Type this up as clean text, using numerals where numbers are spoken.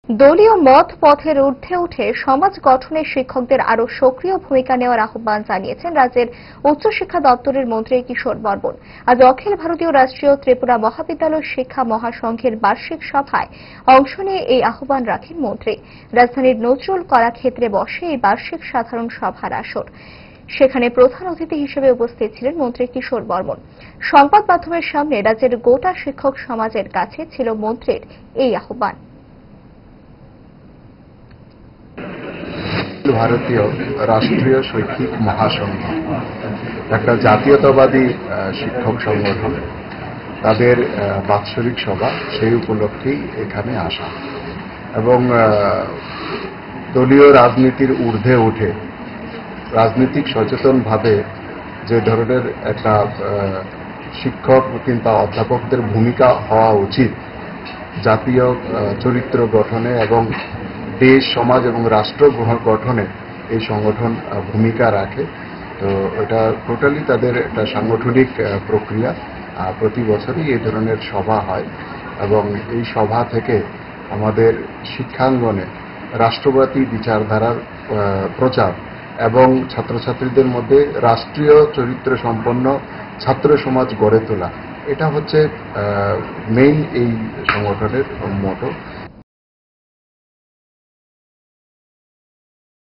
দলীয় মত পথের ঊর্ধ্বে উঠে সমাজ গঠনে শিক্ষকদের আরও সক্রিয় ভূমিকা নেওয়ার আহ্বান জানিয়েছেন রাজ্যের উচ্চশিক্ষা দপ্তরের মন্ত্রী কিশোর বর্মন। আজ অখিল ভারতীয় রাষ্ট্রীয় ত্রিপুরা মহাবিদ্যালয় শিক্ষা মহাসংঘের বার্ষিক সভায় অংশ নিয়ে এই আহ্বান রাখেন মন্ত্রী। রাজধানীর নজরুল কলাক্ষেত্রে বসে এই বার্ষিক সাধারণ সভার আসর। সেখানে প্রধান অতিথি হিসেবে উপস্থিত ছিলেন মন্ত্রী কিশোর বর্মন। সংবাদ মাধ্যমের সামনে রাজ্যের গোটা শিক্ষক সমাজের কাছে ছিল মন্ত্রীর এই আহ্বান। ভারতীয় রাষ্ট্রীয় শৈক্ষিক মহাসংঘ একটা জাতীয়তাবাদী শিক্ষক সংগঠন, তাদের বাৎসরিক সভা, সেই উপলক্ষেই এখানে আসা এবং দলীয় রাজনীতির ঊর্ধ্বে উঠে রাজনৈতিক সচেতনভাবে যে ধরনের একটা শিক্ষক কিংবা অধ্যাপকদের ভূমিকা হওয়া উচিত জাতীয় চরিত্র গঠনে এবং দেশ, সমাজ এবং রাষ্ট্র গঠনে এই সংগঠন ভূমিকা রাখে। তো এটা টোটালি তাদের একটা সাংগঠনিক প্রক্রিয়া। প্রতি বছরই এই ধরনের সভা হয় এবং এই সভা থেকে আমাদের শিক্ষাঙ্গনে রাষ্ট্রবাদী বিচারধারার প্রচার এবং ছাত্রছাত্রীদের মধ্যে রাষ্ট্রীয় চরিত্র সম্পন্ন ছাত্র সমাজ গড়ে তোলা, এটা হচ্ছে মেইন এই সংগঠনের মোটো।